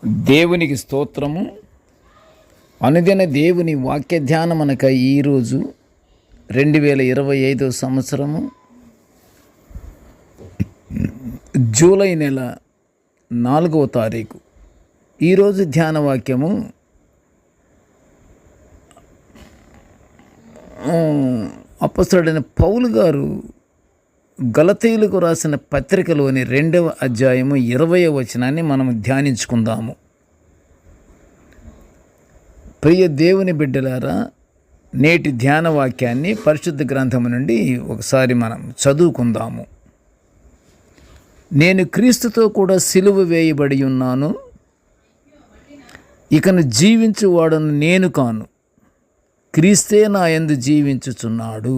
దేవునికి స్తోత్రము. అనుదిన దేవుని వాక్య ధ్యానమనక ఈరోజు 2025 సంవత్సరము జూలై నెల 4వ తారీఖు. ఈరోజు ధ్యాన వాక్యము అపొస్తలుడైన పౌలు గారు గలతీయులకు రాసిన పత్రికలోని 2వ అధ్యాయము 20వ వచనాన్ని మనం ధ్యానించుకుందాము. ప్రియ దేవుని బిడ్డలారా, నేటి ధ్యాన వాక్యాన్ని పరిశుద్ధ గ్రంథము నుండి ఒకసారి మనం చదువుకుందాము. నేను క్రీస్తుతో కూడా సిలువ వేయబడి ఉన్నాను, ఇకను జీవించువాడను నేను కాను, క్రీస్తే నా యందు జీవించుచున్నాడు.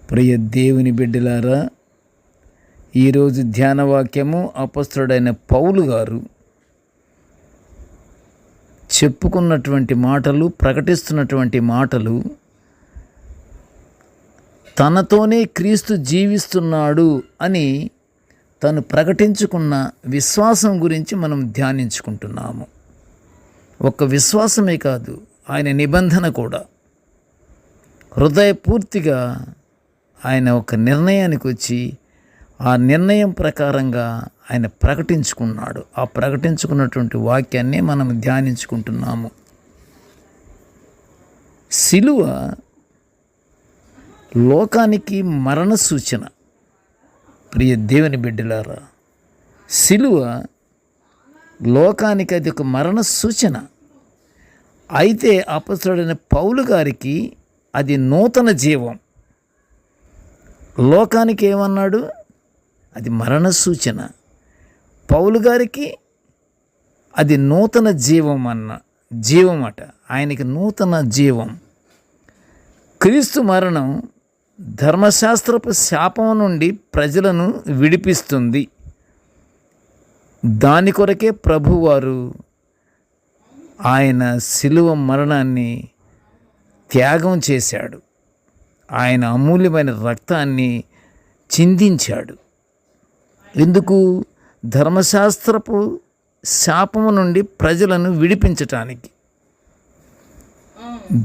ప్రియ దేవుని బిడ్డలారా, ఈరోజు ధ్యాన వాక్యము అపొస్తలుడైన పౌలు గారు చెప్పుకున్నటువంటి మాటలు, ప్రకటిస్తున్నటువంటి మాటలు, తనతోనే క్రీస్తు జీవిస్తున్నాడు అని తను ప్రకటించుకున్న విశ్వాసం గురించి మనం ధ్యానించుకుంటున్నాము. ఒక్క విశ్వాసమే కాదు, ఆయన నిబంధన కూడా. హృదయపూర్తిగా ఆయన ఒక నిర్ణయానికి వచ్చి ఆ నిర్ణయం ప్రకారంగా ఆయన ప్రకటించుకున్నాడు. ఆ ప్రకటించుకున్నటువంటి వాక్యాన్ని మనం ధ్యానించుకుంటున్నాము. సిలువ లోకానికి మరణ సూచన. ప్రియ దేవుని బిడ్డలారా, సిలువ లోకానికి అది ఒక మరణ సూచన. అయితే అపొస్తలుడైన పౌలు గారికి అది నూతన జీవం. లోకానికి ఏమన్నాడు? అది మరణ సూచన. పౌలు గారికి అది నూతన జీవం అట. ఆయనకి నూతన జీవం. క్రీస్తు మరణం ధర్మశాస్త్రపు శాపం నుండి ప్రజలను విడిపిస్తుంది. దాని కొరకే ప్రభువారు ఆయన సిలువ మరణాన్ని త్యాగం చేశాడు. ఆయన అమూల్యమైన రక్తాన్ని చిందించాడు. ఎందుకు? ధర్మశాస్త్రపు శాపము నుండి ప్రజలను విడిపించటానికి.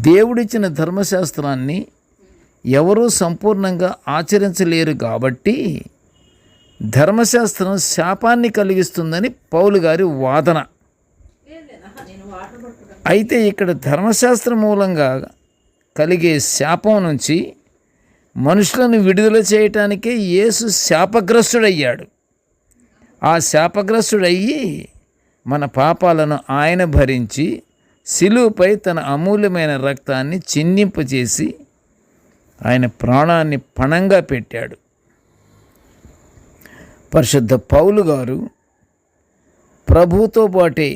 దేవుడిచ్చిన ధర్మశాస్త్రాన్ని ఎవరూ సంపూర్ణంగా ఆచరించలేరు కాబట్టి ధర్మశాస్త్రం శాపాన్ని కలిగిస్తుందని పౌలు గారి వాదన. అయితే ఇక్కడ ధర్మశాస్త్రం మూలంగా కలిగే శాపం నుంచి మనుషులను విడుదల చేయటానికే యేసు శాపగ్రస్తుడయ్యాడు. ఆ శాపగ్రస్తుడయ్యి మన పాపాలను ఆయన భరించి సిలువపై తన అమూల్యమైన రక్తాన్ని చిందింపచేసి ఆయన ప్రాణాన్ని పణంగా పెట్టాడు. పరిశుద్ధ పౌలు గారు ప్రభువుతో పాటే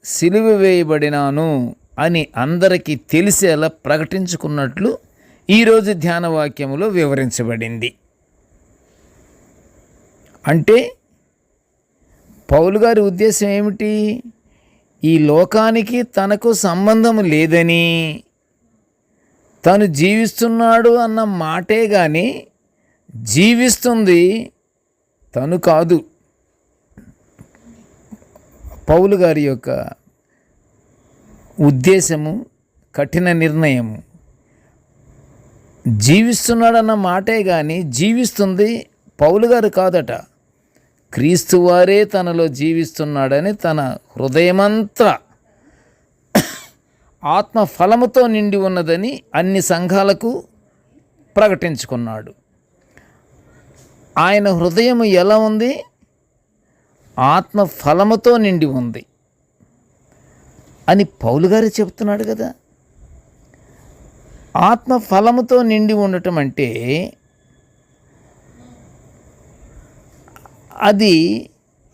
సిలువ వేయబడినాను అని అందరికీ తెలిసేలా ప్రకటించుకున్నట్లు ఈరోజు ధ్యాన వాక్యములో వివరించబడింది. అంటే పౌలు గారి ఉద్దేశం ఏమిటి? ఈ లోకానికి తనకు సంబంధం లేదని, తను జీవిస్తున్నాడు అన్న మాటే కానీ జీవిస్తుంది తను కాదు. పౌలు గారి యొక్క ఉద్దేశము, కఠిన నిర్ణయము, జీవిస్తున్నాడన్న మాటే కానీ జీవిస్తుంది పౌలు గారు కాదట. క్రీస్తు వారే తనలో జీవిస్తున్నాడని తన హృదయమంతా ఆత్మ ఫలముతో నిండి ఉన్నదని అన్ని సంఘాలకు ప్రకటించుకున్నాడు. ఆయన హృదయం ఎలా ఉంది? ఆత్మ ఫలముతో నిండి ఉంది అని పౌలు గారు చెప్తున్నాడు కదా. ఆత్మ ఫలముతో నిండి ఉండటం అంటే అది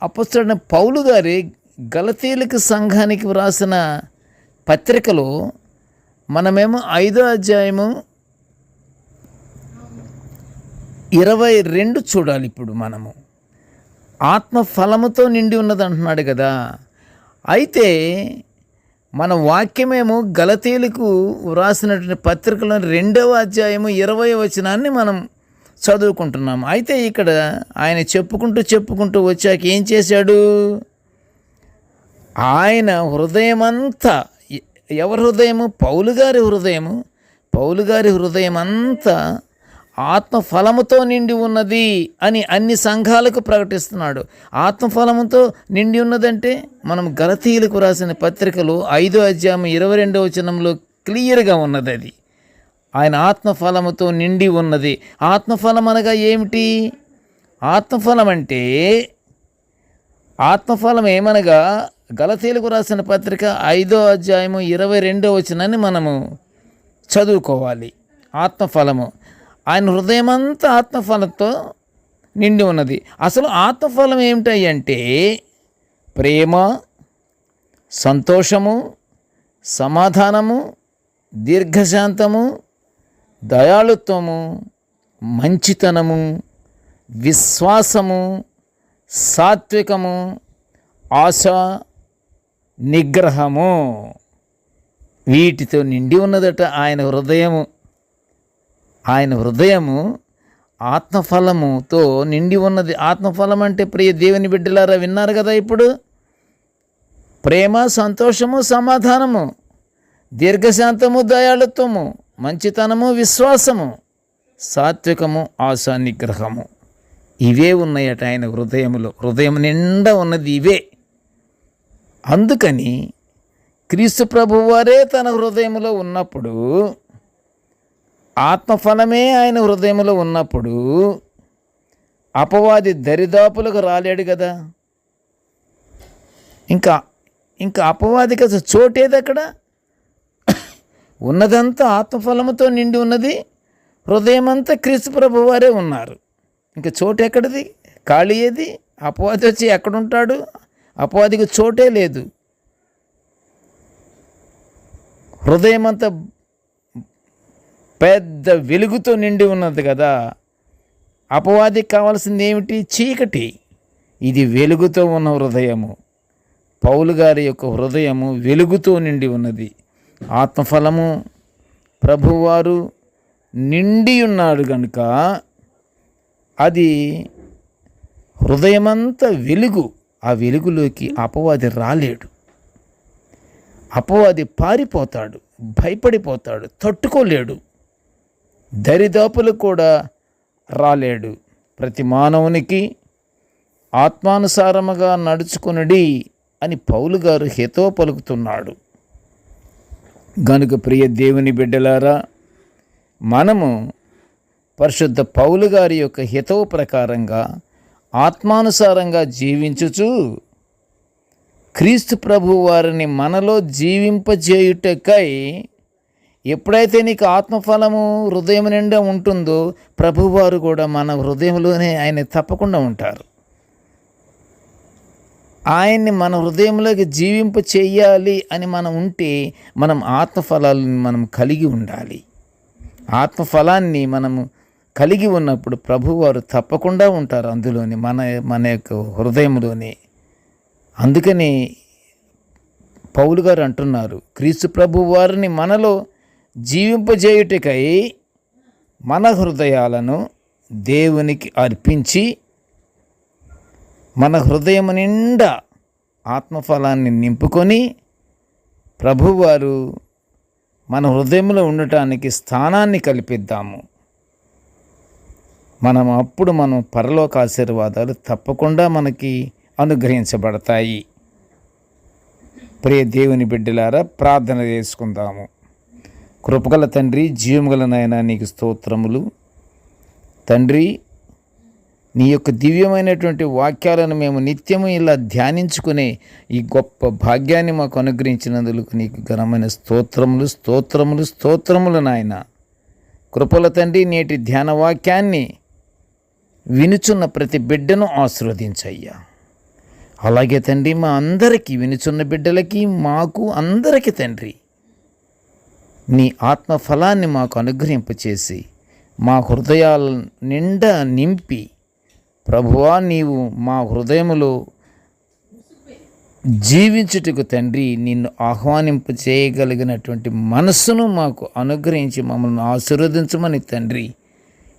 అపొస్తలుడైన పౌలు గారి గలతీయులకు సంఘానికి వ్రాసిన పత్రికలో మనమేమో 5వ అధ్యాయము 22 చూడాలి. ఇప్పుడు మనము ఆత్మ ఫలముతో నిండి ఉన్నది అంటున్నాడు కదా. అయితే మన వాక్యమేమో గలతీయులకు వ్రాసినటువంటి పత్రికలో 2వ అధ్యాయము 20వ వచనాన్ని మనం చదువుకుంటున్నాము. అయితే ఇక్కడ ఆయన చెప్పుకుంటూ వచ్చాక ఏం చేశాడు? ఆయన హృదయమంతా, ఎవరి హృదయము? పౌలు గారి హృదయం అంతా ఆత్మఫలముతో నిండి ఉన్నది అని అన్ని సంఘాలకు ప్రకటిస్తున్నాడు. ఆత్మఫలముతో నిండి ఉన్నదంటే మనం గలతీయులకు రాసిన పత్రికలో 5వ అధ్యాయం 22వ వచనంలో క్లియర్గా ఉన్నది. అది ఆయన ఆత్మఫలముతో నిండి ఉన్నది. ఆత్మఫలం అనగా ఏమిటి? ఆత్మఫలం ఏమనగా గలతీయులకు రాసిన పత్రిక 5వ అధ్యాయము 22వ వచనాన్ని మనము చదువుకోవాలి. ఆత్మఫలము, ఆయన హృదయమంతా ఆత్మఫలంతో నిండి ఉన్నది. అసలు ఆత్మఫలం ఏమిటంటే ప్రేమ, సంతోషము, సమాధానము, దీర్ఘశాంతము, దయాళుత్వము, మంచితనము, విశ్వాసము, సాత్వికము, ఆశ, నిగ్రహము, వీటితో నిండి ఉన్నదట ఆయన హృదయము ఆత్మఫలముతో నిండి ఉన్నది. ఆత్మఫలం అంటే ప్రియ దేవుని బిడ్డలారా విన్నారు కదా ఇప్పుడు. ప్రేమ, సంతోషము, సమాధానము, దీర్ఘశాంతము, దయాళుత్వము, మంచితనము, విశ్వాసము, సాత్వికము, ఆశ, నిగ్రహము, ఇవే ఉన్నాయట ఆయన హృదయం నిండా ఉన్నది ఇవే. అందుకని క్రీస్తు ప్రభువారే తన హృదయంలో ఉన్నప్పుడు, ఆత్మఫలమే ఆయన హృదయంలో ఉన్నప్పుడు అపవాది దరిదాపులకు రాలేడు కదా. ఇంకా అపవాదికి అసలు చోటేది అక్కడ? ఉన్నదంతా ఆత్మఫలముతో నిండి ఉన్నది. హృదయమంతా క్రీస్తు ప్రభువారే ఉన్నారు. ఇంకా చోటు ఎక్కడిది? ఖాళీ ఏది? అపవాది వచ్చి ఎక్కడుంటాడు? అపవాదికి చోటే లేదు. హృదయమంతా పెద్ద వెలుగుతో నిండి ఉన్నది కదా. అపవాదికి కావాల్సింది ఏమిటి? చీకటి. ఇది వెలుగుతో ఉన్న హృదయము. పౌలు గారి యొక్క హృదయము వెలుగుతో నిండి ఉన్నది. ఆత్మఫలము ప్రభువారు నిండి ఉన్నాడు కనుక అది హృదయమంతా వెలుగు. ఆ వెలుగులోకి అపవాది రాలేడు. అపవాది పారిపోతాడు, భయపడిపోతాడు, తట్టుకోలేడు, దరిదాపులు కూడా రాలేడు. ప్రతి మానవునికి ఆత్మానుసారముగా నడుచుకొనుడి అని పౌలు గారు హితవు పలుకుతున్నాడు. గనుక ప్రియ దేవుని బిడ్డలారా, మనము పరిశుద్ధ పౌలు గారి యొక్క హితవు ప్రకారంగా ఆత్మానుసారంగా జీవించుచు క్రీస్తు ప్రభు వారిని మనలో జీవింపజేయుటకై, ఎప్పుడైతే నీకు ఆత్మఫలము హృదయం నిండా ఉంటుందో ప్రభువారు కూడా మన హృదయంలోనే ఆయన తప్పకుండా ఉంటారు. ఆయన్ని మన హృదయంలోకి జీవింప చేయాలి అని మనం ఉంటే మనం ఆత్మఫలాలను మనం కలిగి ఉండాలి. ఆత్మఫలాన్ని మనము కలిగి ఉన్నప్పుడు ప్రభువారు తప్పకుండా ఉంటారు అందులోని, మన యొక్క హృదయంలోనే. అందుకని పౌలు గారు అంటున్నారు, క్రీస్తు ప్రభు వారిని మనలో జీవింపజేయుటకై మన హృదయాలను దేవునికి అర్పించి మన హృదయం నిండా ఆత్మఫలాన్ని నింపుకొని ప్రభువారు మన హృదయంలో ఉండటానికి స్థానాన్ని కల్పిద్దాము. మనం పరలోక ఆశీర్వాదాలు తప్పకుండా మనకి అనుగ్రహించబడతాయి. ప్రియ దేవుని బిడ్డలారా, ప్రార్థన చేసుకుందాము. కృపగల తండ్రి, జీవముగల నాయనా, నీకు స్తోత్రములు. తండ్రి, నీ యొక్క దివ్యమైనటువంటి వాక్యాలను మేము నిత్యము ఇలా ధ్యానించుకునే ఈ గొప్ప భాగ్యాన్ని మాకు అనుగ్రహించినందుకు నీకు ఘనమైన స్తోత్రములు, స్తోత్రములు, స్తోత్రములు నాయన. కృపల తండ్రి, నేటి ధ్యాన వాక్యాన్ని వినుచున్న ప్రతి బిడ్డను ఆశీర్వదించయ్యా. అలాగే తండ్రి, మా అందరికీ, వినుచున్న బిడ్డలకి, మాకు అందరికీ తండ్రి, నీ ఆత్మఫలాన్ని మాకు అనుగ్రహింపచేసి మా హృదయాల నిండా నింపి, ప్రభువా నీవు మా హృదయములో జీవించుటకు తండ్రి నిన్ను ఆహ్వానింప చేయగలిగినటువంటి మనస్సును మాకు అనుగ్రహించి మమ్మల్ని ఆశీర్వదించమని తండ్రి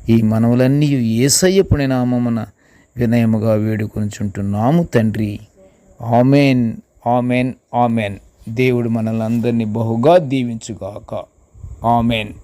ఈ మనవులన్నీ యేసయ్య పుణ్యనామమున వినయముగా వేడుకొనుచుంటున్నాము తండ్రి. ఆమేన్, ఆమెన్. ఆమెన్. దేవుడు మనల్ని అందరినీ బహుగా దీవించుగాక. ఆమెన్.